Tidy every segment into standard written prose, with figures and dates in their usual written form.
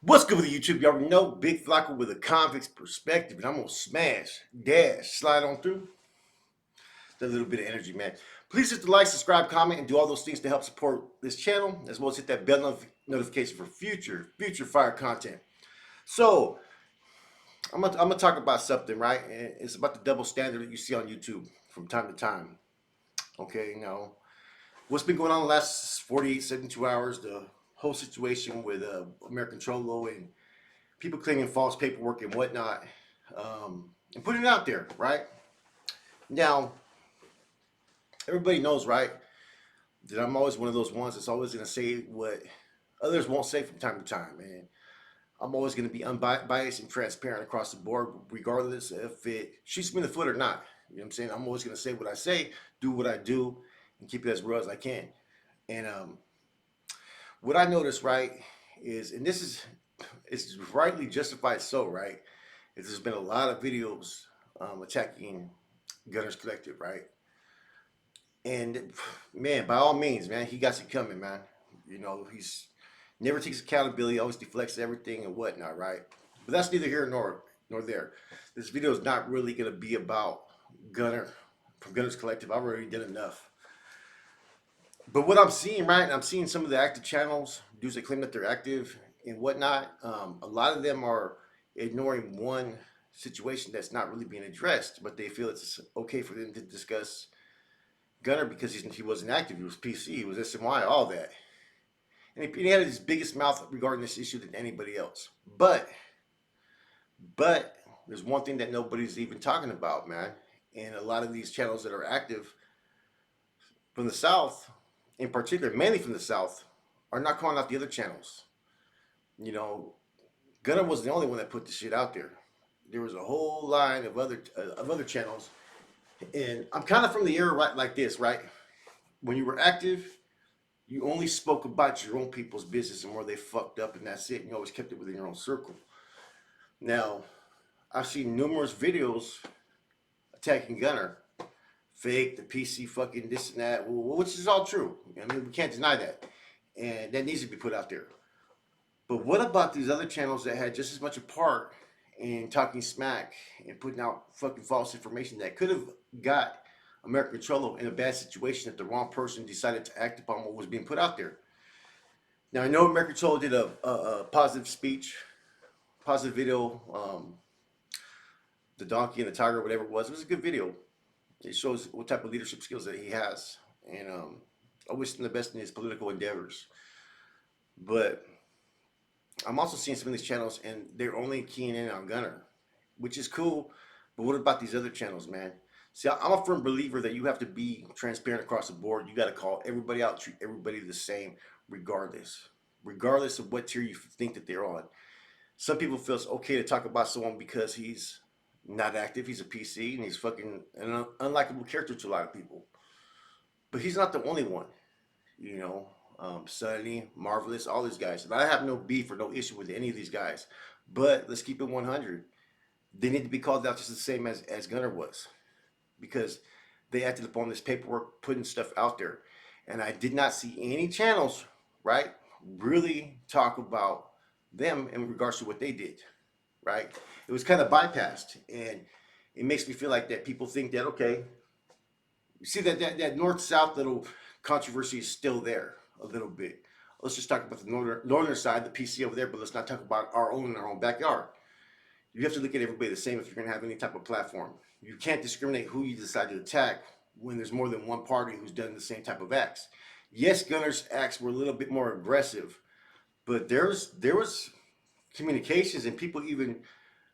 What's good with the YouTube? You already know Big Flocka with a convict's perspective, and I'm gonna smash, dash, slide on through that little bit of energy, man. Please hit the like, subscribe, comment, and do all those things to help support this channel, as well as hit that bell notification for future fire content. So I'm gonna talk about something, right? And it's about the double standard that you see on YouTube from time to time. Okay, what's been going on the last 48, 72 hours? The whole situation with American Cholo and people claiming false paperwork and whatnot, and putting it out there, right? Now, everybody knows, right, that I'm always one of those ones that's always going to say what others won't say from time to time. And I'm always going to be unbiased and transparent across the board, regardless if it shoots me in the foot or not. You know what I'm saying? I'm always going to say what I say, do what I do, and keep it as real as I can. And what I noticed, right, is, and this is, it's rightly justified so, right, is there's been a lot of videos attacking Gunners Collective, right? And man, by all means, man, he got it coming, man. He's never takes accountability, always deflects everything and whatnot, right? But that's neither here nor there. This video is not really gonna be about Gunner from Gunners Collective. I've already done enough. But what I'm seeing, right, and I'm seeing some of the active channels, dudes that claim that they're active and whatnot, a lot of them are ignoring one situation that's not really being addressed, but they feel it's okay for them to discuss Gunner because he wasn't active. He was PC, he was SMY, all that. And he had his biggest mouth regarding this issue than anybody else. But there's one thing that nobody's even talking about, man. And a lot of these channels that are active from the South, in particular, mainly from the South, are not calling out the other channels. Gunner was the only one that put the shit out there. There was a whole line of other channels, and I'm kind of from the era right like this, right? When you were active, you only spoke about your own people's business and where they fucked up, and that's it. And you always kept it within your own circle. Now, I've seen numerous videos attacking Gunner, fake, the PC, fucking this and that, which is all true. I mean, we can't deny that, and that needs to be put out there. But what about these other channels that had just as much a part in talking smack and putting out fucking false information that could have got American Cholo in a bad situation if the wrong person decided to act upon what was being put out there? Now, I know American Cholo did a positive speech, positive video, the donkey and the tiger, whatever it was. It was a good video. It shows what type of leadership skills that he has. And I wish him the best in his political endeavors. But I'm also seeing some of these channels, and they're only keying in on Gunner, which is cool. But what about these other channels, man? See, I'm a firm believer that you have to be transparent across the board. You got to call everybody out, treat everybody the same, regardless of what tier you think that they're on. Some people feel it's okay to talk about someone because he's not active, he's a PC, and he's fucking an unlikable character to a lot of people. But he's not the only one, Sunny, Marvelous, all these guys. And I have no beef or no issue with any of these guys. But let's keep it 100. They need to be called out just the same as Gunner was. Because they acted upon this paperwork, putting stuff out there. And I did not see any channels, right, really talk about them in regards to what they did, right? It was kind of bypassed. And it makes me feel like that people think that, okay, you see that north-south little controversy is still there a little bit. Let's just talk about the northern side, the PC over there, but let's not talk about our own backyard. You have to look at everybody the same if you're going to have any type of platform. You can't discriminate who you decide to attack when there's more than one party who's done the same type of acts. Yes, Gunner's acts were a little bit more aggressive, but there was communications and people, even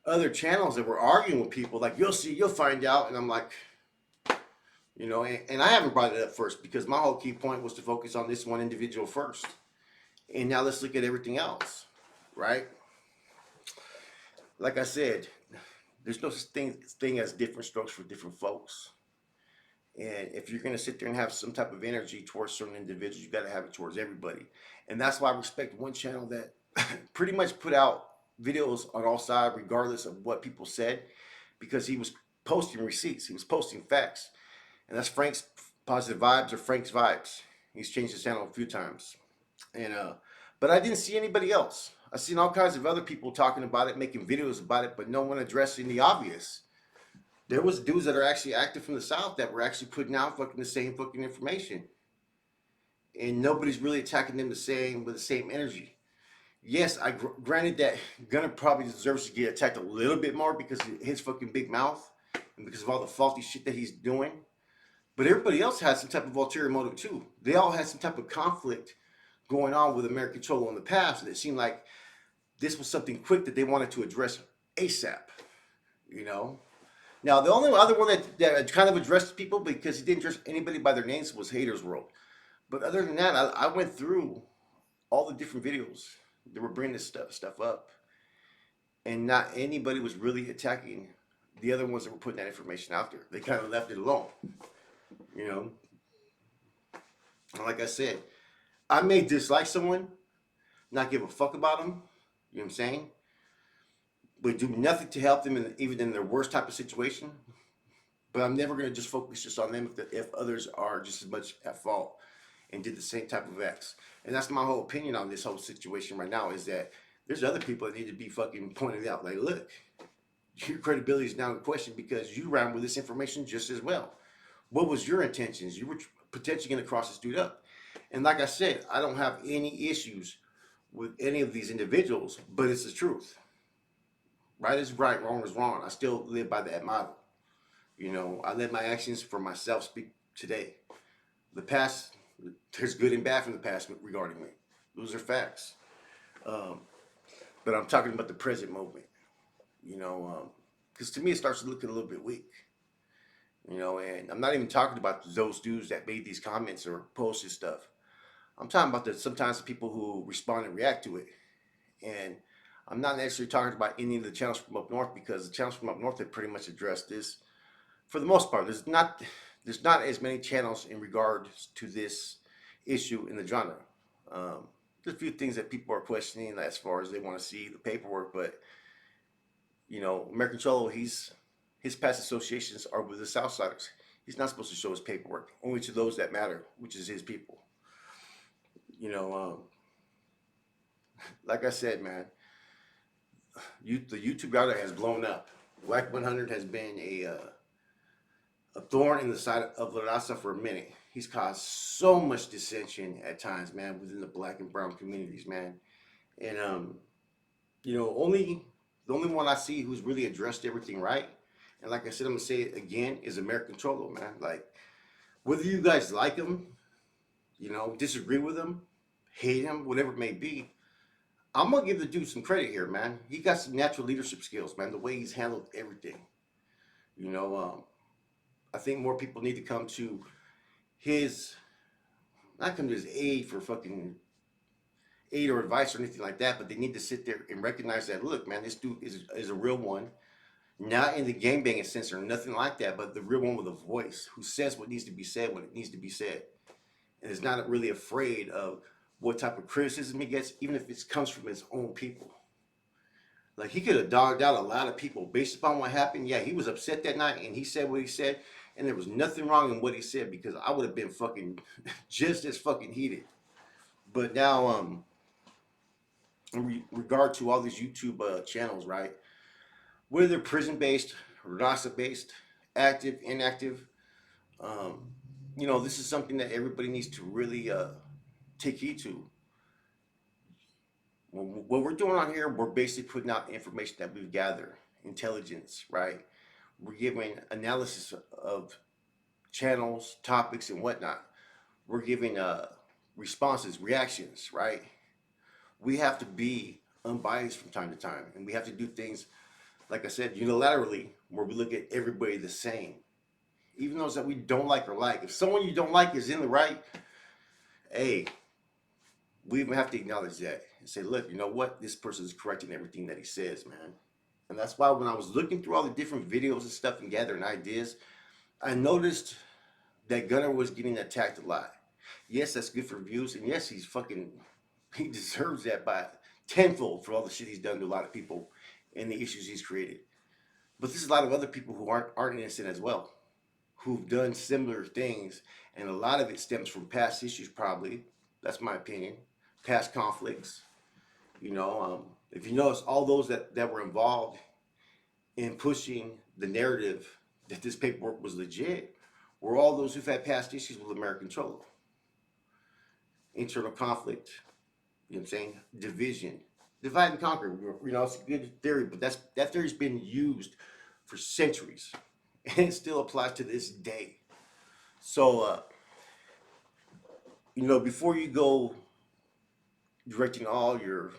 other channels that were arguing with people like, you'll see, you'll find out. And I'm like, and I haven't brought it up first because my whole key point was to focus on this one individual first. And now let's look at everything else, right? Like I said, there's no such thing as different strokes for different folks. And if you're going to sit there and have some type of energy towards certain individuals, you got to have it towards everybody. And that's why I respect one channel that pretty much put out videos on all sides, regardless of what people said, because he was posting receipts. He was posting facts. And that's Frank's Positive Vibes or Frank's Vibes. He's changed his channel a few times. And but I didn't see anybody else. I've seen all kinds of other people talking about it, making videos about it, but no one addressing the obvious. There was dudes that are actually active from the South that were actually putting out fucking the same fucking information, and nobody's really attacking them the same with the same energy. Yes, granted that Gunner probably deserves to get attacked a little bit more because of his fucking big mouth and because of all the faulty shit that he's doing. But everybody else has some type of ulterior motive too. They all had some type of conflict going on with American Cholo in the past, and it seemed like this was something quick that they wanted to address ASAP. You know. Now the only other one that kind of addressed people because he didn't address anybody by their names was Haters World. But other than that, I went through all the different videos that were bringing this stuff up, and not anybody was really attacking the other ones that were putting that information out there. They kind of left it alone. You know. And like I said, I may dislike someone, not give a fuck about them. You know what I'm saying? But do nothing to help them, even in their worst type of situation. But I'm never gonna just focus just on them if others are just as much at fault and did the same type of acts. And that's my whole opinion on this whole situation right now is that there's other people that need to be fucking pointed out. Like, look, your credibility is now in question because you ran with this information just as well. What was your intentions? You were potentially going to cross this dude up. And like I said, I don't have any issues with any of these individuals, but it's the truth. Right is right, wrong is wrong. I still live by that model. You know, I let my actions for myself speak today. The past, there's good and bad from the past regarding me. Those are facts. Um, but I'm talking about the present moment. You know, because to me it starts looking a little bit weak. You know, and I'm not even talking about those dudes that made these comments or posted stuff. I'm talking about the sometimes the people who respond and react to it. And I'm not necessarily talking about any of the channels from up north because the channels from up north have pretty much addressed this for the most part. There's not as many channels in regards to this issue in the genre. There's a few things that people are questioning as far as they want to see the paperwork, but you know, American Cholo, his past associations are with the Southsiders. He's not supposed to show his paperwork only to those that matter, which is his people. You know, like I said, man, the YouTube guy has blown up. Black 100 has been a thorn in the side of La Raza for a minute. He's caused so much dissension at times, man, within the black and brown communities, man. And you know, the only one I see who's really addressed everything right, and like I said, I'm gonna say it again, is American Cholo, man. Like, whether you guys like him, you know, disagree with him, hate him, whatever it may be, I'm gonna give the dude some credit here, man. He got some natural leadership skills, man. The way he's handled everything, you know. I think more people need to come to his, not come to his aid for fucking aid or advice or anything like that, but they need to sit there and recognize that, look, man, this dude is a real one. Not in the gangbanging sense or nothing like that, but the real one with a voice who says what needs to be said when it needs to be said. And is not really afraid of what type of criticism he gets, even if it comes from his own people. Like, he could have dogged out a lot of people based upon what happened. Yeah, he was upset that night and he said what he said, and there was nothing wrong in what he said because I would have been fucking just as fucking heated. But now, in regard to all these YouTube channels, right? Whether they're prison based, Rasa based, active, inactive, um, you know, this is something that everybody needs to really take heed to. What we're doing on here, we're basically putting out information that we've gathered, intelligence, right? We're giving analysis of channels, topics, and whatnot. We're giving responses, reactions, right? We have to be unbiased from time to time, and we have to do things, like I said, unilaterally, where we look at everybody the same, even those that we don't like or like. If someone you don't like is in the right, hey, we even have to acknowledge that and say, look, you know what? This person is correct in everything that he says, man. And that's why when I was looking through all the different videos and stuff and gathering ideas, I noticed that Gunner was getting attacked a lot. Yes, that's good for views, and yes, he deserves that by tenfold for all the shit he's done to a lot of people and the issues he's created. But there's a lot of other people who aren't innocent as well, who've done similar things, and a lot of it stems from past issues, probably. That's my opinion. Past conflicts, If you notice, all those that were involved in pushing the narrative that this paperwork was legit were all those who've had past issues with American Cholo. Internal conflict, you know what I'm saying? Division. Divide and conquer. It's a good theory, but that theory's been used for centuries. And it still applies to this day. So before you go directing all your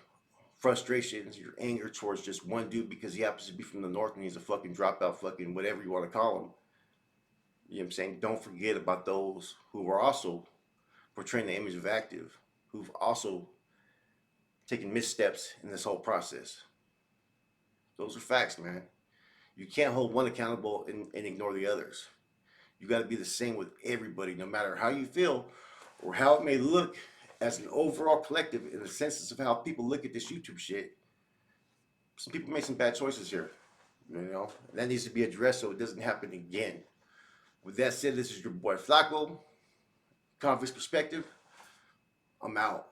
frustrations, your anger towards just one dude because he happens to be from the north and he's a fucking dropout, fucking whatever you want to call him. You know what I'm saying? Don't forget about those who are also portraying the image of active, who've also taken missteps in this whole process. Those are facts, man. You can't hold one accountable and ignore the others. You got to be the same with everybody, no matter how you feel or how it may look as an overall collective in the senses of how people look at this YouTube shit. Some people made some bad choices here, and that needs to be addressed so it doesn't happen again. With that said, this is your boy Flacco, Convict's Perspective. I'm out.